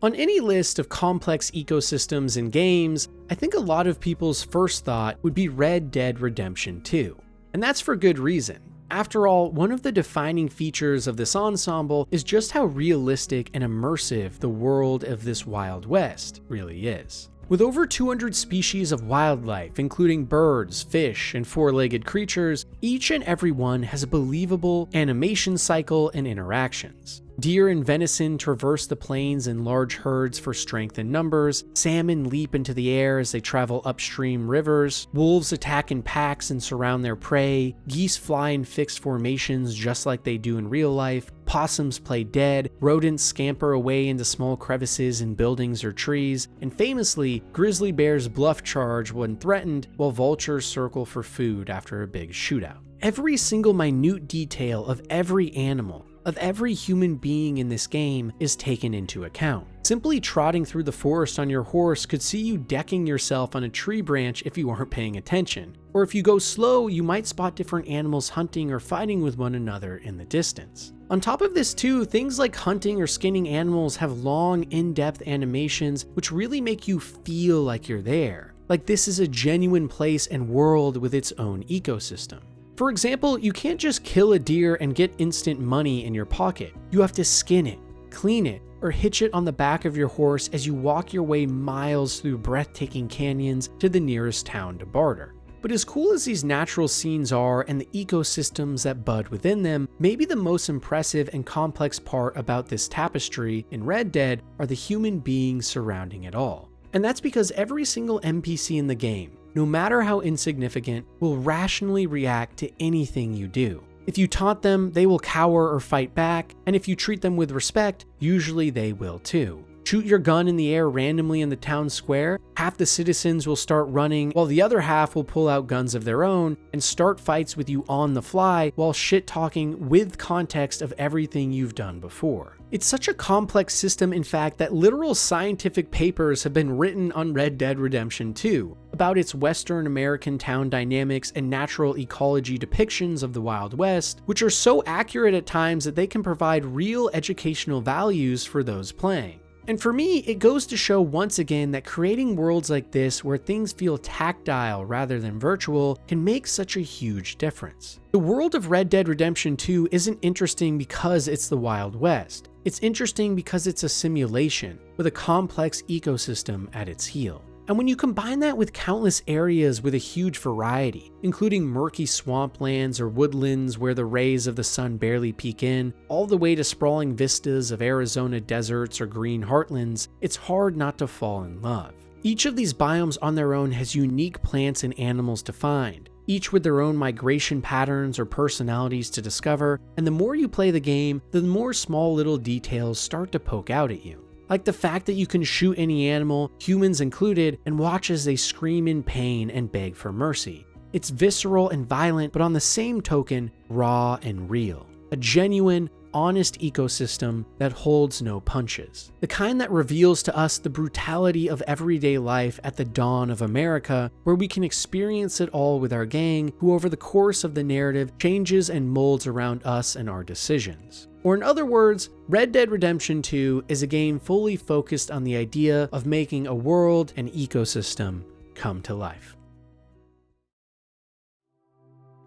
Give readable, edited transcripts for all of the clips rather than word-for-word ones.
On any list of complex ecosystems in games, I think a lot of people's first thought would be Red Dead Redemption 2. And that's for good reason. After all, one of the defining features of this ensemble is just how realistic and immersive the world of this Wild West really is. With over 200 species of wildlife, including birds, fish, and four-legged creatures, each and every one has a believable animation cycle and interactions. Deer and venison traverse the plains in large herds for strength in numbers, salmon leap into the air as they travel upstream rivers, wolves attack in packs and surround their prey, geese fly in fixed formations just like they do in real life, possums play dead, rodents scamper away into small crevices in buildings or trees, and famously, grizzly bears bluff charge when threatened, while vultures circle for food after a big shootout. Every single minute detail of every animal, of every human being in this game is taken into account. Simply trotting through the forest on your horse could see you decking yourself on a tree branch if you aren't paying attention. Or if you go slow, you might spot different animals hunting or fighting with one another in the distance. On top of this too, things like hunting or skinning animals have long, in-depth animations which really make you feel like you're there. Like this is a genuine place and world with its own ecosystem. For example, you can't just kill a deer and get instant money in your pocket. You have to skin it, clean it, or hitch it on the back of your horse as you walk your way miles through breathtaking canyons to the nearest town to barter. But as cool as these natural scenes are and the ecosystems that bud within them, maybe the most impressive and complex part about this tapestry in Red Dead are the human beings surrounding it all. And that's because every single NPC in the game, no matter how insignificant, will rationally react to anything you do. If you taunt them, they will cower or fight back, and if you treat them with respect, usually they will too. Shoot your gun in the air randomly in the town square, half the citizens will start running while the other half will pull out guns of their own and start fights with you on the fly while shit-talking with context of everything you've done before. It's such a complex system, in fact, that literal scientific papers have been written on Red Dead Redemption 2 about its Western American town dynamics and natural ecology depictions of the Wild West, which are so accurate at times that they can provide real educational values for those playing. And for me, it goes to show once again that creating worlds like this where things feel tactile rather than virtual can make such a huge difference. The world of Red Dead Redemption 2 isn't interesting because it's the Wild West. It's interesting because it's a simulation with a complex ecosystem at its heel. And when you combine that with countless areas with a huge variety, including murky swamplands or woodlands where the rays of the sun barely peek in, all the way to sprawling vistas of Arizona deserts or green heartlands, it's hard not to fall in love. Each of these biomes on their own has unique plants and animals to find, each with their own migration patterns or personalities to discover, and the more you play the game, the more small little details start to poke out at you. Like the fact that you can shoot any animal, humans included, and watch as they scream in pain and beg for mercy. It's visceral and violent, but on the same token, raw and real. A genuine, honest ecosystem that holds no punches. The kind that reveals to us the brutality of everyday life at the dawn of America, where we can experience it all with our gang, who over the course of the narrative changes and molds around us and our decisions. Or in other words, Red Dead Redemption 2 is a game fully focused on the idea of making a world and ecosystem come to life.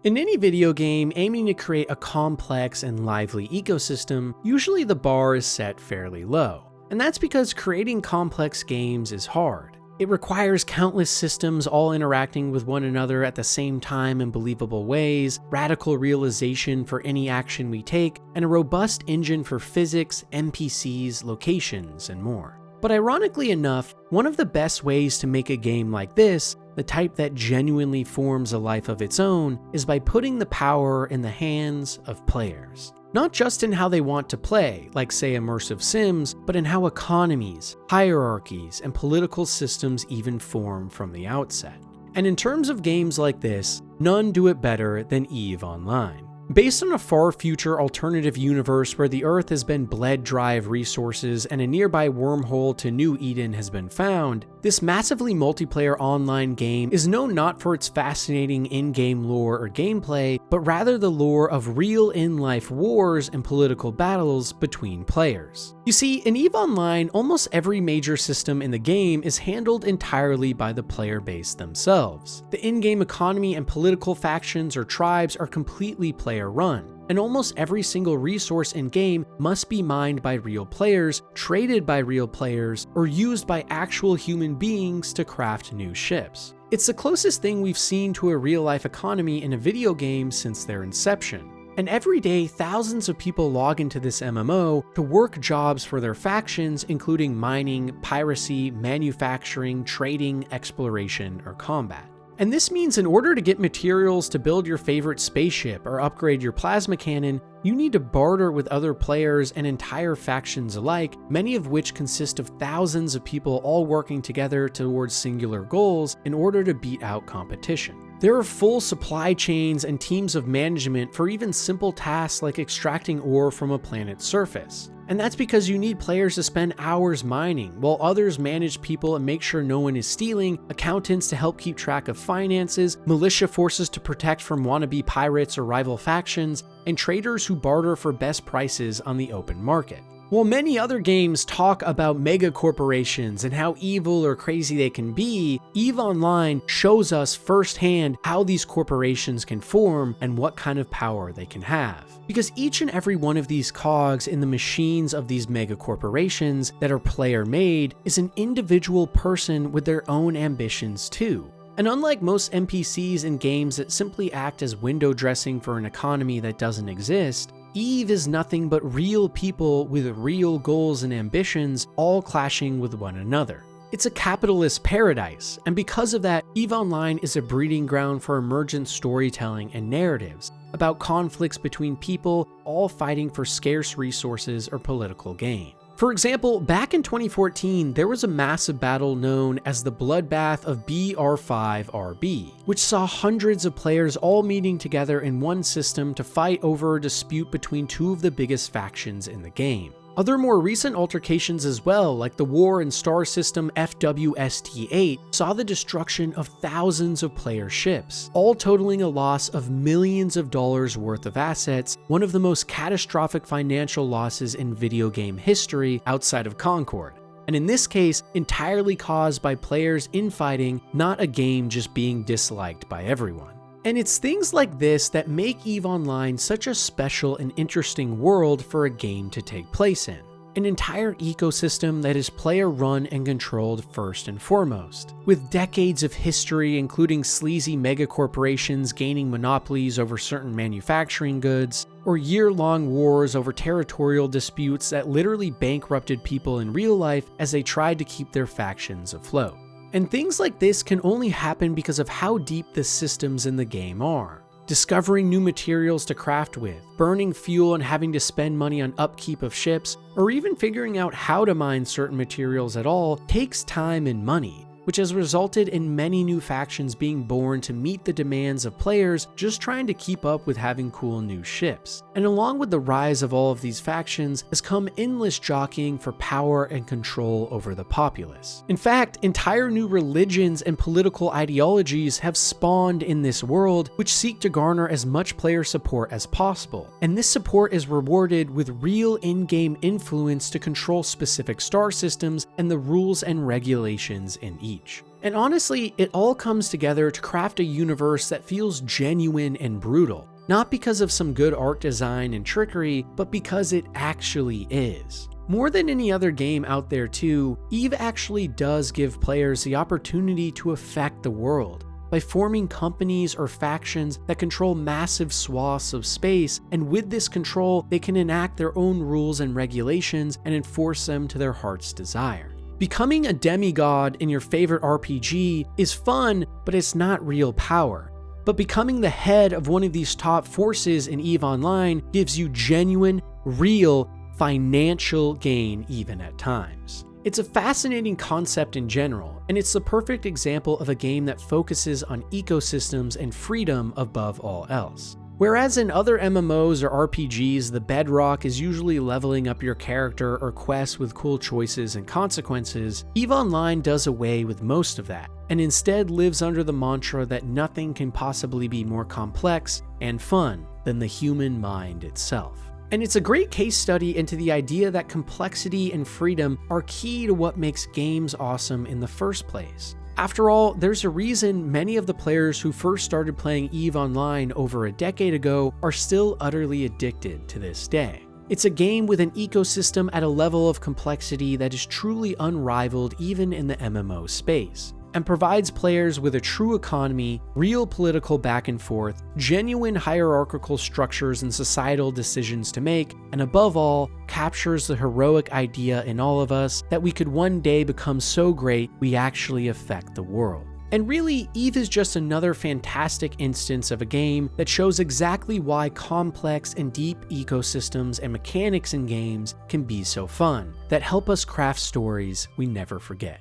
In any video game aiming to create a complex and lively ecosystem, usually the bar is set fairly low. And that's because creating complex games is hard. It requires countless systems all interacting with one another at the same time in believable ways, radical realization for any action we take, and a robust engine for physics, NPCs, locations, and more. But ironically enough, one of the best ways to make a game like this, the type that genuinely forms a life of its own, is by putting the power in the hands of players. Not just in how they want to play, like say immersive sims, but in how economies, hierarchies, and political systems even form from the outset. And in terms of games like this, none do it better than EVE Online. Based on a far future alternative universe where the Earth has been bled dry of resources and a nearby wormhole to New Eden has been found, this massively multiplayer online game is known not for its fascinating in-game lore or gameplay, but rather the lore of real in-life wars and political battles between players. You see, in EVE Online, almost every major system in the game is handled entirely by the player base themselves. The in-game economy and political factions or tribes are completely player-run, and almost every single resource in-game must be mined by real players, traded by real players, or used by actual human beings to craft new ships. It's the closest thing we've seen to a real-life economy in a video game since their inception. And every day, thousands of people log into this MMO to work jobs for their factions, including mining, piracy, manufacturing, trading, exploration, or combat. And this means in order to get materials to build your favorite spaceship or upgrade your plasma cannon, you need to barter with other players and entire factions alike, many of which consist of thousands of people all working together towards singular goals in order to beat out competition. There are full supply chains and teams of management for even simple tasks like extracting ore from a planet's surface. And that's because you need players to spend hours mining, while others manage people and make sure no one is stealing, accountants to help keep track of finances, militia forces to protect from wannabe pirates or rival factions, and traders who barter for best prices on the open market. While many other games talk about mega corporations and how evil or crazy they can be, EVE Online shows us firsthand how these corporations can form and what kind of power they can have. Because each and every one of these cogs in the machines of these mega corporations that are player-made is an individual person with their own ambitions too. And unlike most NPCs in games that simply act as window dressing for an economy that doesn't exist, EVE is nothing but real people with real goals and ambitions, all clashing with one another. It's a capitalist paradise, and because of that, EVE Online is a breeding ground for emergent storytelling and narratives about conflicts between people, all fighting for scarce resources or political gain. For example, back in 2014, there was a massive battle known as the Bloodbath of BR5RB, which saw hundreds of players all meeting together in one system to fight over a dispute between two of the biggest factions in the game. Other more recent altercations as well, like the war in star system FWST-8, saw the destruction of thousands of player ships, all totaling a loss of millions of dollars worth of assets, one of the most catastrophic financial losses in video game history outside of Concord. And in this case, entirely caused by players infighting, not a game just being disliked by everyone. And it's things like this that make EVE Online such a special and interesting world for a game to take place in. An entire ecosystem that is player-run and controlled first and foremost, with decades of history including sleazy megacorporations gaining monopolies over certain manufacturing goods, or year-long wars over territorial disputes that literally bankrupted people in real life as they tried to keep their factions afloat. And things like this can only happen because of how deep the systems in the game are. Discovering new materials to craft with, burning fuel and having to spend money on upkeep of ships, or even figuring out how to mine certain materials at all takes time and money, which has resulted in many new factions being born to meet the demands of players just trying to keep up with having cool new ships. And along with the rise of all of these factions has come endless jockeying for power and control over the populace. In fact, entire new religions and political ideologies have spawned in this world, which seek to garner as much player support as possible. And this support is rewarded with real in-game influence to control specific star systems and the rules and regulations in each. And honestly, it all comes together to craft a universe that feels genuine and brutal, not because of some good art design and trickery, but because it actually is. More than any other game out there too, EVE actually does give players the opportunity to affect the world by forming companies or factions that control massive swaths of space, and with this control, they can enact their own rules and regulations and enforce them to their heart's desire. Becoming a demigod in your favorite RPG is fun, but it's not real power. But becoming the head of one of these top forces in EVE Online gives you genuine, real, financial gain even at times. It's a fascinating concept in general, and it's the perfect example of a game that focuses on ecosystems and freedom above all else. Whereas in other MMOs or RPGs, the bedrock is usually leveling up your character or quests with cool choices and consequences, EVE Online does away with most of that, and instead lives under the mantra that nothing can possibly be more complex and fun than the human mind itself. And it's a great case study into the idea that complexity and freedom are key to what makes games awesome in the first place. After all, there's a reason many of the players who first started playing EVE Online over a decade ago are still utterly addicted to this day. It's a game with an ecosystem at a level of complexity that is truly unrivaled even in the MMO space, and provides players with a true economy, real political back and forth, genuine hierarchical structures and societal decisions to make, and above all, captures the heroic idea in all of us that we could one day become so great we actually affect the world. And really, EVE is just another fantastic instance of a game that shows exactly why complex and deep ecosystems and mechanics in games can be so fun, that help us craft stories we never forget.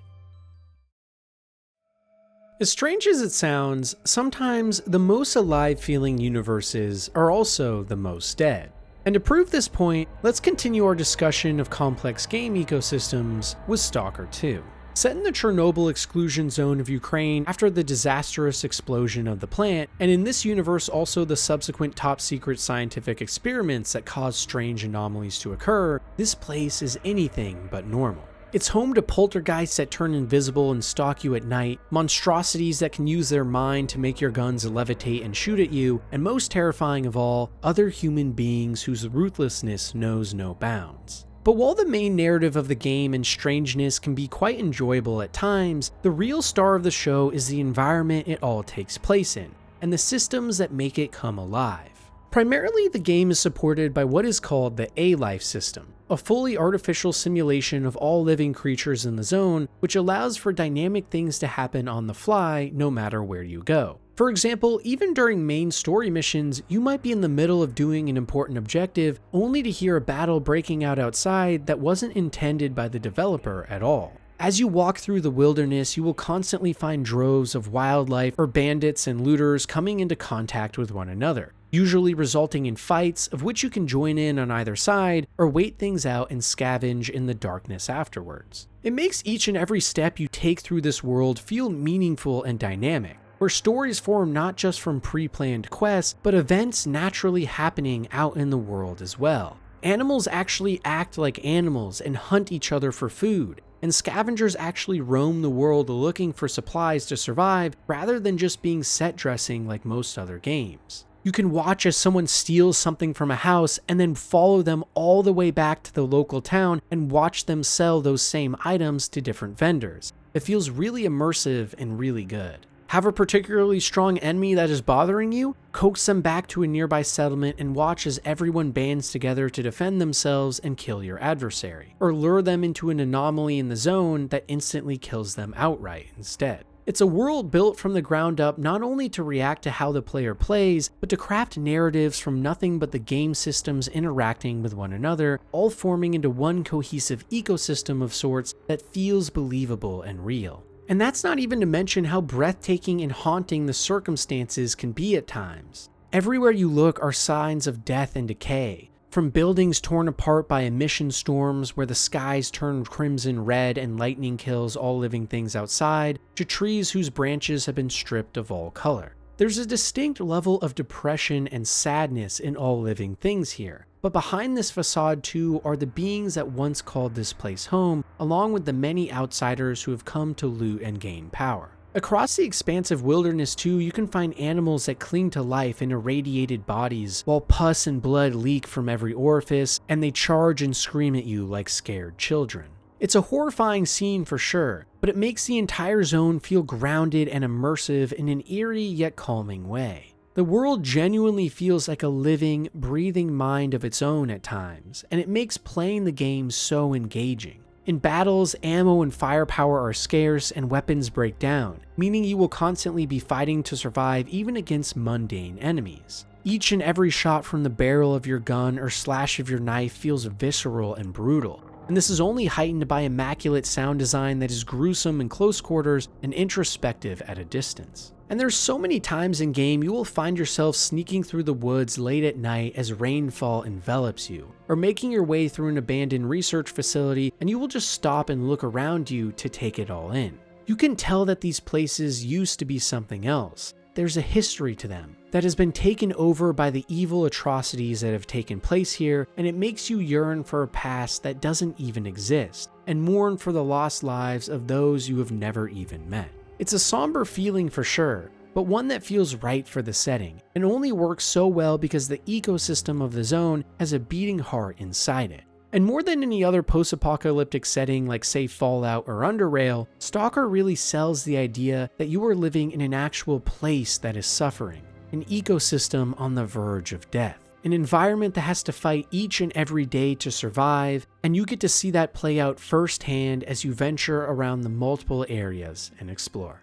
As strange as it sounds, sometimes the most alive feeling universes are also the most dead. And to prove this point, let's continue our discussion of complex game ecosystems with Stalker 2. Set in the Chernobyl exclusion zone of Ukraine after the disastrous explosion of the plant, and in this universe also the subsequent top-secret scientific experiments that cause strange anomalies to occur, this place is anything but normal. It's home to poltergeists that turn invisible and stalk you at night, monstrosities that can use their mind to make your guns levitate and shoot at you, and most terrifying of all, other human beings whose ruthlessness knows no bounds. But while the main narrative of the game and strangeness can be quite enjoyable at times, the real star of the show is the environment it all takes place in, and the systems that make it come alive. Primarily, the game is supported by what is called the A-Life system, a fully artificial simulation of all living creatures in the zone, which allows for dynamic things to happen on the fly no matter where you go. For example, even during main story missions, you might be in the middle of doing an important objective only to hear a battle breaking out outside that wasn't intended by the developer at all. As you walk through the wilderness, you will constantly find droves of wildlife or bandits and looters coming into contact with one another, usually resulting in fights of which you can join in on either side or wait things out and scavenge in the darkness afterwards. It makes each and every step you take through this world feel meaningful and dynamic, where stories form not just from pre-planned quests, but events naturally happening out in the world as well. Animals actually act like animals and hunt each other for food, and scavengers actually roam the world looking for supplies to survive rather than just being set dressing like most other games. You can watch as someone steals something from a house and then follow them all the way back to the local town and watch them sell those same items to different vendors. It feels really immersive and really good. Have a particularly strong enemy that is bothering you? Coax them back to a nearby settlement and watch as everyone bands together to defend themselves and kill your adversary, or lure them into an anomaly in the zone that instantly kills them outright instead. It's a world built from the ground up not only to react to how the player plays, but to craft narratives from nothing but the game systems interacting with one another, all forming into one cohesive ecosystem of sorts that feels believable and real. And that's not even to mention how breathtaking and haunting the circumstances can be at times. Everywhere you look are signs of death and decay, from buildings torn apart by emission storms where the skies turn crimson red and lightning kills all living things outside, to trees whose branches have been stripped of all color. There's a distinct level of depression and sadness in all living things here. But behind this facade too are the beings that once called this place home, along with the many outsiders who have come to loot and gain power. Across the expansive wilderness too, you can find animals that cling to life in irradiated bodies, while pus and blood leak from every orifice, and they charge and scream at you like scared children. It's a horrifying scene for sure, but it makes the entire zone feel grounded and immersive in an eerie yet calming way. The world genuinely feels like a living, breathing mind of its own at times, and it makes playing the game so engaging. In battles, ammo and firepower are scarce and weapons break down, meaning you will constantly be fighting to survive even against mundane enemies. Each and every shot from the barrel of your gun or slash of your knife feels visceral and brutal, and this is only heightened by immaculate sound design that is gruesome in close quarters and introspective at a distance. And there's so many times in game you will find yourself sneaking through the woods late at night as rainfall envelops you, or making your way through an abandoned research facility and you will just stop and look around you to take it all in. You can tell that these places used to be something else, there's a history to them that has been taken over by the evil atrocities that have taken place here, and it makes you yearn for a past that doesn't even exist, and mourn for the lost lives of those you have never even met. It's a somber feeling for sure, but one that feels right for the setting, and only works so well because the ecosystem of the zone has a beating heart inside it. And more than any other post-apocalyptic setting like say Fallout or Underrail, Stalker really sells the idea that you are living in an actual place that is suffering, an ecosystem on the verge of death, an environment that has to fight each and every day to survive, and you get to see that play out firsthand as you venture around the multiple areas and explore.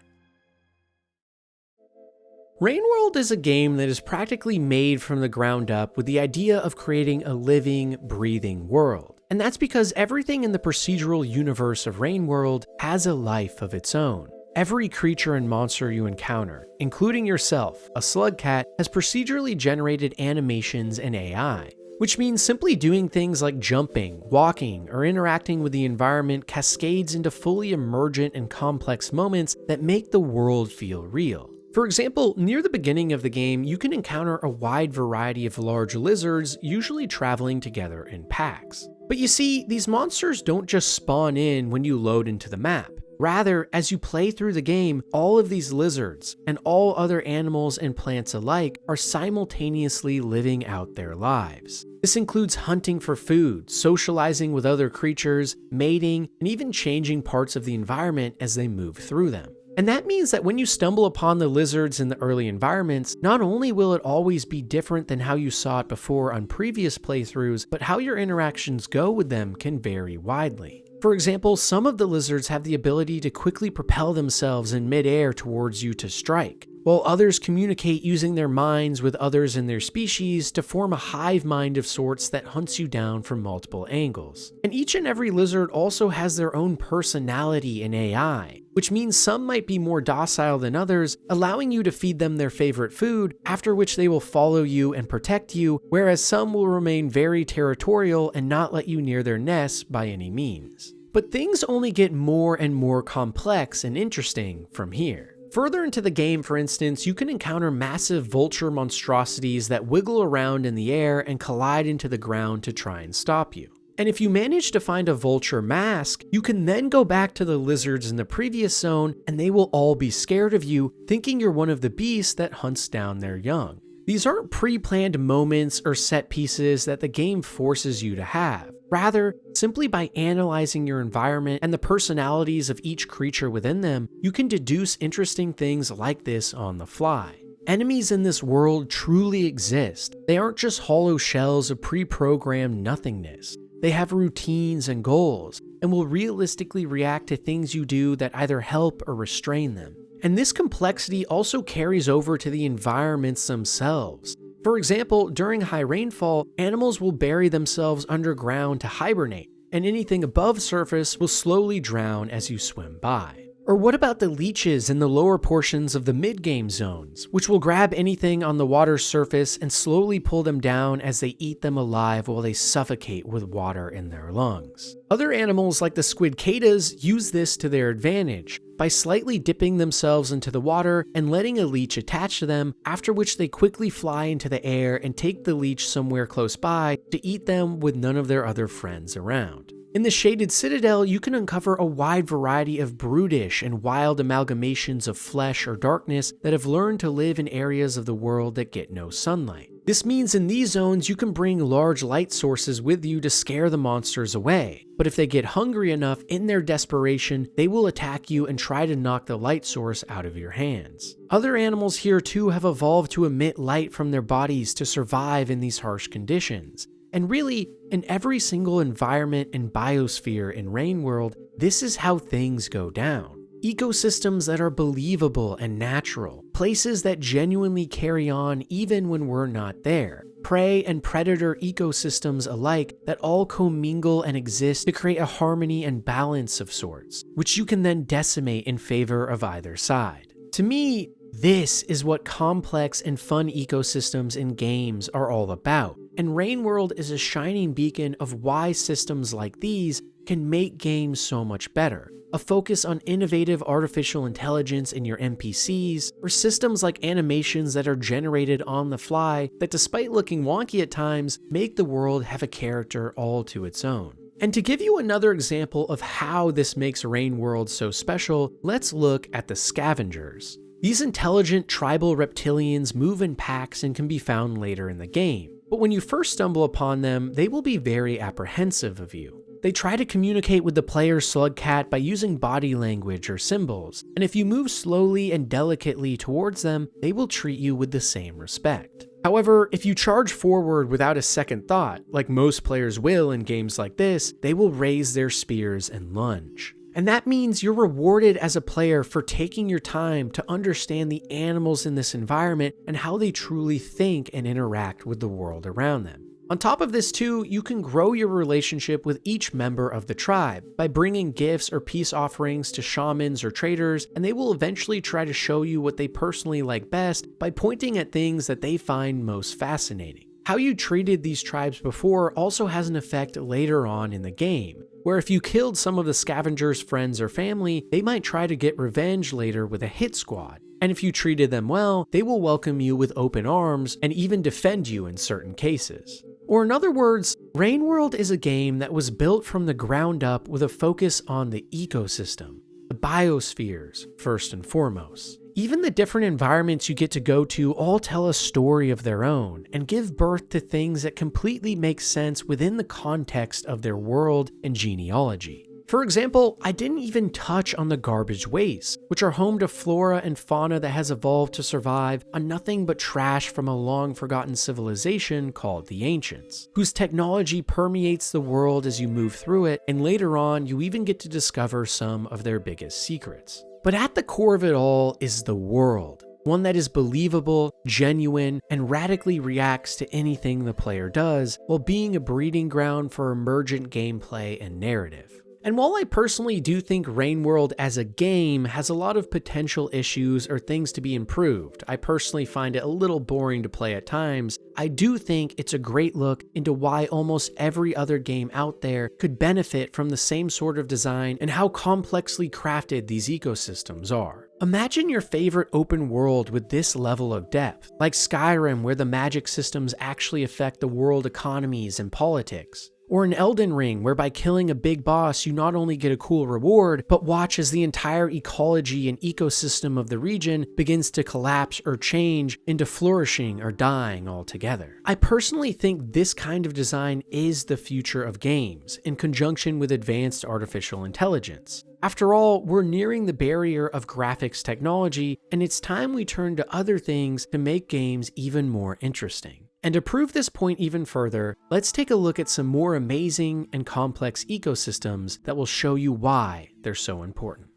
Rainworld is a game that is practically made from the ground up with the idea of creating a living, breathing world. And that's because everything in the procedural universe of Rainworld has a life of its own. Every creature and monster you encounter, including yourself, a slug cat, has procedurally generated animations and AI, which means simply doing things like jumping, walking, or interacting with the environment cascades into fully emergent and complex moments that make the world feel real. For example, near the beginning of the game, you can encounter a wide variety of large lizards, usually traveling together in packs. But you see, these monsters don't just spawn in when you load into the map. Rather, as you play through the game, all of these lizards, and all other animals and plants alike, are simultaneously living out their lives. This includes hunting for food, socializing with other creatures, mating, and even changing parts of the environment as they move through them. And that means that when you stumble upon the lizards in the early environments, not only will it always be different than how you saw it before on previous playthroughs, but how your interactions go with them can vary widely. For example, some of the lizards have the ability to quickly propel themselves in midair towards you to strike, while others communicate using their minds with others in their species to form a hive mind of sorts that hunts you down from multiple angles. And each and every lizard also has their own personality and AI, which means some might be more docile than others, allowing you to feed them their favorite food, after which they will follow you and protect you, whereas some will remain very territorial and not let you near their nests by any means. But things only get more and more complex and interesting from here. Further into the game, for instance, you can encounter massive vulture monstrosities that wiggle around in the air and collide into the ground to try and stop you. And if you manage to find a vulture mask, you can then go back to the lizards in the previous zone and they will all be scared of you, thinking you're one of the beasts that hunts down their young. These aren't pre-planned moments or set pieces that the game forces you to have. Rather, simply by analyzing your environment and the personalities of each creature within them, you can deduce interesting things like this on the fly. Enemies in this world truly exist. They aren't just hollow shells of pre-programmed nothingness. They have routines and goals, and will realistically react to things you do that either help or restrain them. And this complexity also carries over to the environments themselves. For example, during high rainfall, animals will bury themselves underground to hibernate, and anything above surface will slowly drown as you swim by. Or what about the leeches in the lower portions of the mid-game zones, which will grab anything on the water's surface and slowly pull them down as they eat them alive while they suffocate with water in their lungs. Other animals like the squidcadas use this to their advantage by slightly dipping themselves into the water and letting a leech attach to them, after which they quickly fly into the air and take the leech somewhere close by to eat them with none of their other friends around. In the Shaded Citadel, you can uncover a wide variety of brutish and wild amalgamations of flesh or darkness that have learned to live in areas of the world that get no sunlight. This means in these zones, you can bring large light sources with you to scare the monsters away. But if they get hungry enough in their desperation, they will attack you and try to knock the light source out of your hands. Other animals here too have evolved to emit light from their bodies to survive in these harsh conditions. And really, in every single environment and biosphere in Rainworld, this is how things go down. Ecosystems that are believable and natural, places that genuinely carry on even when we're not there. Prey and predator ecosystems alike that all commingle and exist to create a harmony and balance of sorts, which you can then decimate in favor of either side. To me, this is what complex and fun ecosystems in games are all about. And Rainworld is a shining beacon of why systems like these can make games so much better. A focus on innovative artificial intelligence in your NPCs, or systems like animations that are generated on the fly that, despite looking wonky at times, make the world have a character all to its own. And to give you another example of how this makes Rainworld so special, let's look at the scavengers. These intelligent tribal reptilians move in packs and can be found later in the game. But when you first stumble upon them, they will be very apprehensive of you. They try to communicate with the player's slugcat by using body language or symbols, and if you move slowly and delicately towards them, they will treat you with the same respect. However, if you charge forward without a second thought, like most players will in games like this, they will raise their spears and lunge. And that means you're rewarded as a player for taking your time to understand the animals in this environment and how they truly think and interact with the world around them. On top of this too, you can grow your relationship with each member of the tribe by bringing gifts or peace offerings to shamans or traders, and they will eventually try to show you what they personally like best by pointing at things that they find most fascinating. How you treated these tribes before also has an effect later on in the game, where if you killed some of the scavengers' friends or family, they might try to get revenge later with a hit squad. And if you treated them well, they will welcome you with open arms and even defend you in certain cases. Or in other words, Rainworld is a game that was built from the ground up with a focus on the ecosystem, the biospheres, first and foremost. Even the different environments you get to go to all tell a story of their own and give birth to things that completely make sense within the context of their world and genealogy. For example, I didn't even touch on the garbage wastes, which are home to flora and fauna that has evolved to survive on nothing but trash from a long-forgotten civilization called the Ancients, whose technology permeates the world as you move through it, and later on you even get to discover some of their biggest secrets. But at the core of it all is the world, one that is believable, genuine, and radically reacts to anything the player does, while being a breeding ground for emergent gameplay and narrative. And while I personally do think Rainworld as a game has a lot of potential issues or things to be improved, I personally find it a little boring to play at times, I do think it's a great look into why almost every other game out there could benefit from the same sort of design and how complexly crafted these ecosystems are. Imagine your favorite open world with this level of depth, like Skyrim, where the magic systems actually affect the world economies and politics. Or an Elden Ring, where by killing a big boss you not only get a cool reward, but watch as the entire ecology and ecosystem of the region begins to collapse or change into flourishing or dying altogether. I personally think this kind of design is the future of games, in conjunction with advanced artificial intelligence. After all, we're nearing the barrier of graphics technology, and it's time we turn to other things to make games even more interesting. And to prove this point even further, let's take a look at some more amazing and complex ecosystems that will show you why they're so important.